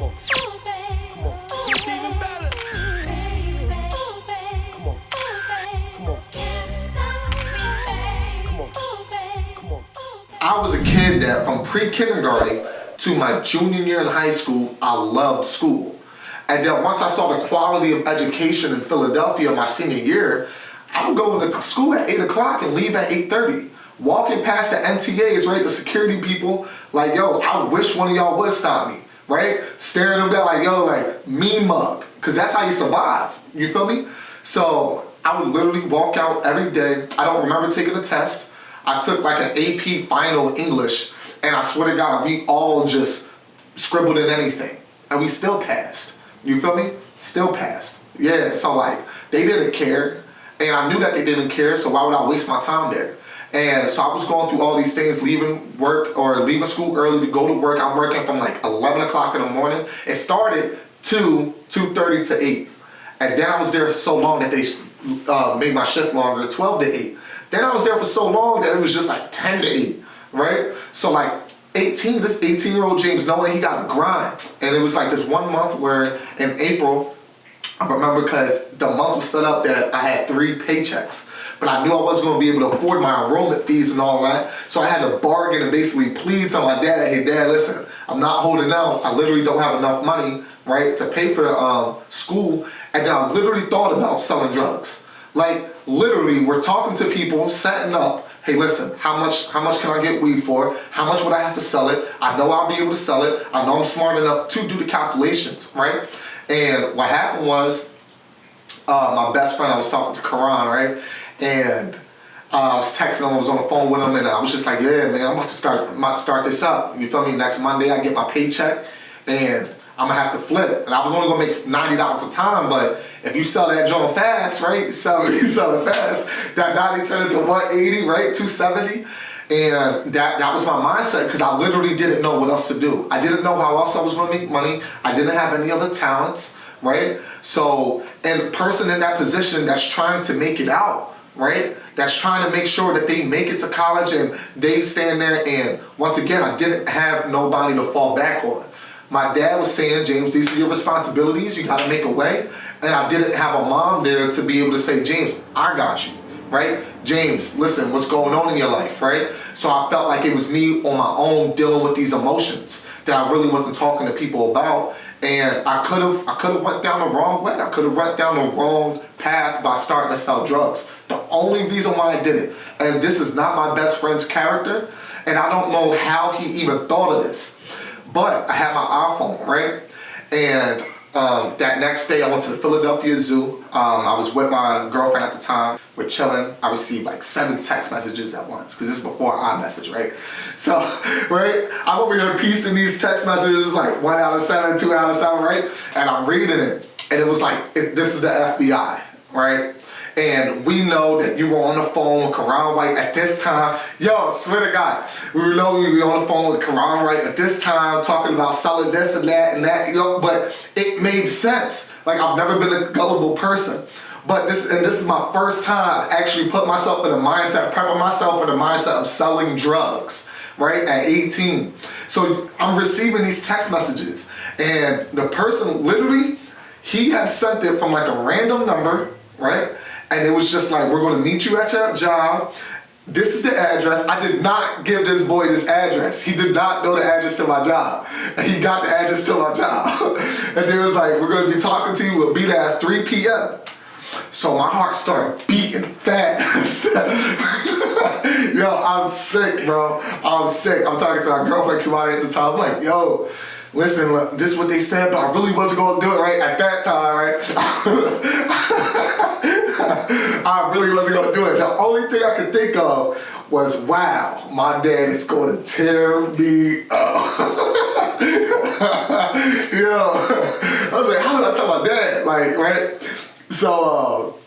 Come on. Come on. It's even better. Come on. Come on. Come on. Come on. I was a kid that from pre-kindergarten to my junior year in high school, I loved school. And then once I saw the quality of education in Philadelphia my senior year, I would go to school at 8 o'clock and leave at 8:30. Walking past the NTAs, right, the security people, like, yo, I wish one of y'all would stop me, right? Staring them down like, yo, like, mean mug, because that's how you survive, you feel me? So I would literally walk out every day. I don't remember taking a test. I took like an AP final English, and I swear to God, we all just scribbled in anything, and we still passed. You feel me? Still passed. Yeah, so like, they didn't care, and I knew that they didn't care, so why would I waste my time there? And so I was going through all these things, leaving work or leaving school early to go to work. I'm working from like 11 o'clock in the morning. It started 2:30 to 8. And then I was there so long that they made my shift longer, 12 to 8. Then I was there for so long that it was just like 10 to 8, right? So like this 18-year-old James, knowing that he got to grind. And it was like this 1 month where in April, I remember because the month was set up that I had 3 paychecks. But I knew I wasn't going to be able to afford my enrollment fees and all that. So I had to bargain and basically plead to my dad, hey dad, listen, I'm not holding out. I literally don't have enough money, right, to pay for the school. And then I literally thought about selling drugs. Like literally, we're talking to people, setting up, hey listen, how much can I get weed for? How much would I have to sell it? I know I'll be able to sell it. I know I'm smart enough to do the calculations, right? And what happened was, my best friend, I was talking to Karan, right? And I was texting him, I was on the phone with him, and I was just like, yeah, man, I'm about to start this up. You feel me? Next Monday, I get my paycheck, and I'm gonna have to flip. And I was only gonna make $90 a time, but if you sell that joint fast, right? You sell it fast. That 90 turned into 180, right? 270. And that was my mindset, because I literally didn't know what else to do. I didn't know how else I was gonna make money. I didn't have any other talents, right? So, and the person in that position that's trying to make it out, right? That's trying to make sure that they make it to college and they stand there, and once again, I didn't have nobody to fall back on. My dad was saying, James, these are your responsibilities, you gotta make a way. And I didn't have a mom there to be able to say, James, I got you, right? James, listen, what's going on in your life, right? So I felt like it was me on my own dealing with these emotions that I really wasn't talking to people about. And I could have went down the wrong way. I could have went down the wrong path by starting to sell drugs. The only reason why I did it, and this is not my best friend's character, and I don't know how he even thought of this, but I had my iPhone, right? And that next day I went to the Philadelphia Zoo. I was with my girlfriend at the time. We're chilling. I received like 7 text messages at once, because this is before iMessage, right? So, right, I'm over here piecing these text messages like 1 out of 7, 2 out of 7, right? And I'm reading it, and it was like, this is the FBI, right? And we know that you were on the phone with Karan White at this time. Yo, I swear to God, we know we were on the phone with Karan White at this time, talking about selling this and that, you know, but it made sense. Like, I've never been a gullible person. But this is my first time actually put myself in a mindset, prepping myself for the mindset of selling drugs, right, at 18. So I'm receiving these text messages, and the person literally, he had sent it from like a random number, right? And it was just like, we're gonna meet you at your job. This is the address. I did not give this boy this address. He did not know the address to my job. And he got the address to my job. And they was like, we're gonna be talking to you, we'll be there at 3 p.m. So my heart started beating fast. Yo, I'm sick, bro. I'm sick. I'm talking to my girlfriend, Kimani, at the time. I'm like, yo, listen, this is what they said, but I really wasn't gonna do it, right? At that time, right? I really wasn't gonna do it. The only thing I could think of was, wow, my dad is gonna tear me up. Yo, I was like, how did I tell my dad? Like, right? So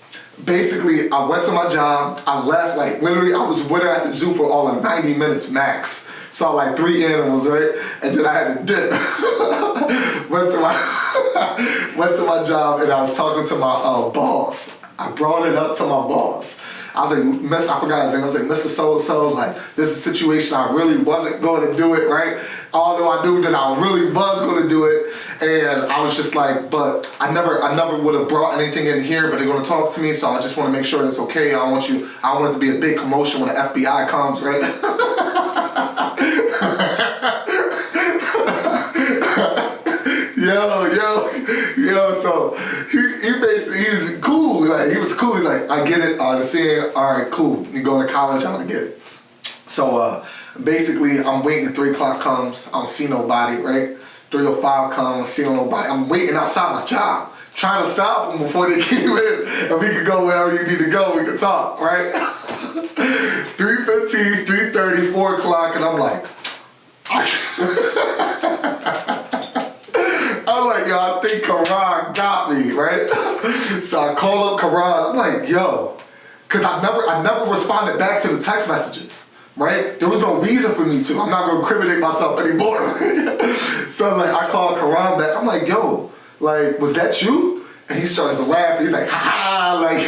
basically, I went to my job. I left, like, literally, I was with her at the zoo for all of 90 minutes max. Saw like 3 animals, right? And then I had to dip. went to my job, and I was talking to my boss. I brought it up to my boss. I was like, I forgot his name. I was like, Mr. So-and-so, like, this is a situation I really wasn't going to do it, right? Although I knew that I really was going to do it. And I was just like, but I never would have brought anything in here, but they're gonna talk to me, so I just wanna make sure that's okay. I don't want it to be a big commotion when the FBI comes, right? Yo, so he was cool, like, he was cool, he's like, I get it, I understand, alright, cool, you going to college, I don't get it. So, basically, I'm waiting, 3 o'clock comes, I don't see nobody, right? 3:05 comes, see nobody. I'm waiting outside my job, trying to stop them before they came in, and we could go wherever you need to go. We could talk, right? 3:15, 3:30, 4 o'clock, and I'm like, yo, I think Karan got me, right? So I call up Karan. I'm like, yo, because I never responded back to the text messages. Right? There was no reason for me to. I'm not gonna incriminate myself anymore. So like I called Karan back. I'm like, yo, like, was that you? And he starts to laugh. He's like, ha ha, like,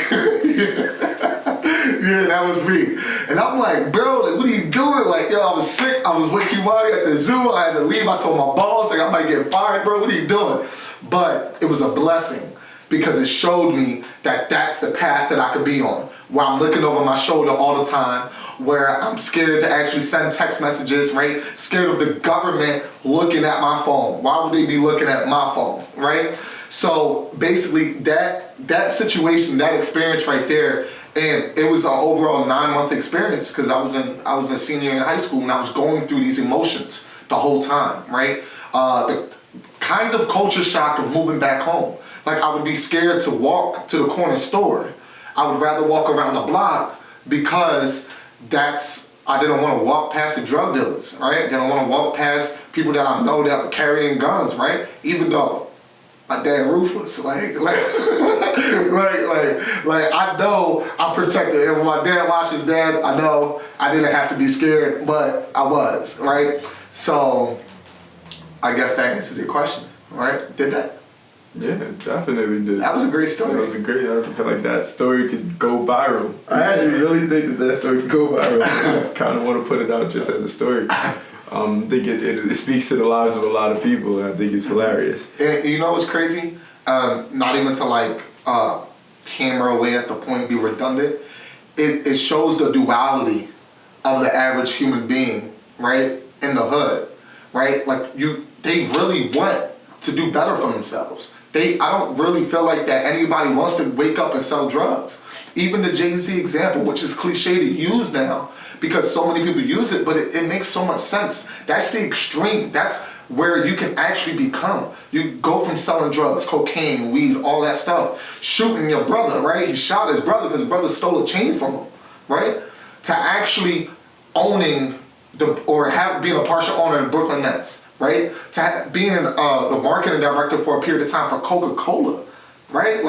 yeah, that was me. And I'm like, bro, like, what are you doing? Like, yo, I was sick. I was with Kimani at the zoo. I had to leave. I told my boss, like, I might get fired, bro. What are you doing? But it was a blessing because it showed me that that's the path that I could be on. Where I'm looking over my shoulder all the time, where I'm scared to actually send text messages, right? Scared of the government looking at my phone. Why would they be looking at my phone, right? So basically that situation, that experience right there, and it was an overall 9-month experience because I was a senior in high school and I was going through these emotions the whole time, right? The kind of culture shock of moving back home. Like I would be scared to walk to the corner store. I would rather walk around the block because I didn't want to walk past the drug dealers, right? I didn't want to walk past people that I know that were carrying guns, right? Even though my dad ruthless, like I know I'm protected. And when my dad watched his dad, I know I didn't have to be scared, but I was, right? So I guess that answers your question, right? Did that? Yeah, definitely did. That was a great story. That was a great, I feel like that story could go viral. I actually really think that story could go viral. I kind of want to put it out just as a story. I think it speaks to the lives of a lot of people, and I think it's hilarious. And you know what's crazy? Not even to like hammer away at the point, be redundant. It shows the duality of the average human being, right? In the hood, right? Like they really want to do better for themselves. I don't really feel like that anybody wants to wake up and sell drugs. Even the Jay-Z example, which is cliche to use now because so many people use it, but it makes so much sense. That's the extreme. That's where you can actually become. You go from selling drugs, cocaine, weed, all that stuff, shooting your brother, right? He shot his brother because his brother stole a chain from him, right? To actually owning being a partial owner of the Brooklyn Nets. Right? To being the marketing director for a period of time for Coca-Cola, right?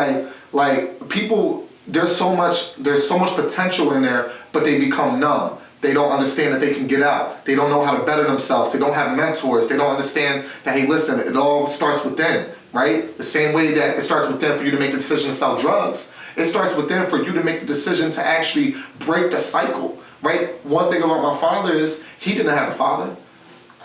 Like people, there's so much potential in there, but they become numb. They don't understand that they can get out. They don't know how to better themselves. They don't have mentors. They don't understand that, hey, listen, it all starts within, right? The same way that it starts within for you to make the decision to sell drugs, it starts within for you to make the decision to actually break the cycle, right? One thing about my father is he didn't have a father.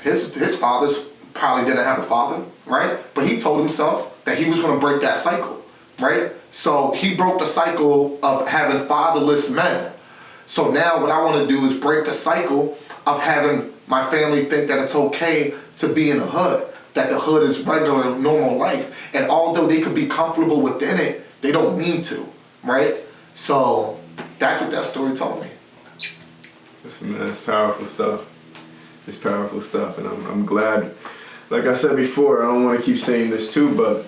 His fathers probably didn't have a father, right? But he told himself that he was going to break that cycle, right? So he broke the cycle of having fatherless men. So now what I want to do is break the cycle of having my family think that it's okay to be in the hood, that the hood is regular, normal life. And although they could be comfortable within it, they don't need to, right? So that's what that story told me. Listen, man, it's powerful stuff. It's powerful stuff, and I'm glad. Like I said before, I don't want to keep saying this too, but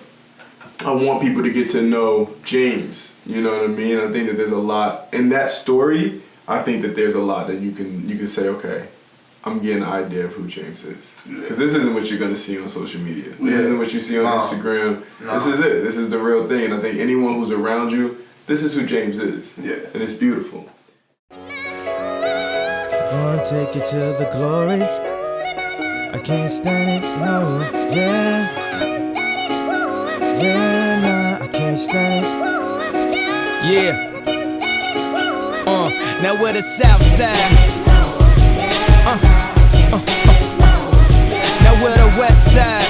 I want people to get to know James. You know what I mean? I think that there's a lot in that story. I think that there's a lot that you can say, okay, I'm getting an idea of who James is. Because this isn't what you're going to see on social media. This isn't what you see on Instagram. No. This is it. This is the real thing. And I think anyone who's around you, this is who James is. Yeah. And it's beautiful. Gonna take you to the glory. I can't stand it, no. Yeah. Yeah, nah, I can't stand it. Yeah. Now we're the south side. Now we're the west side.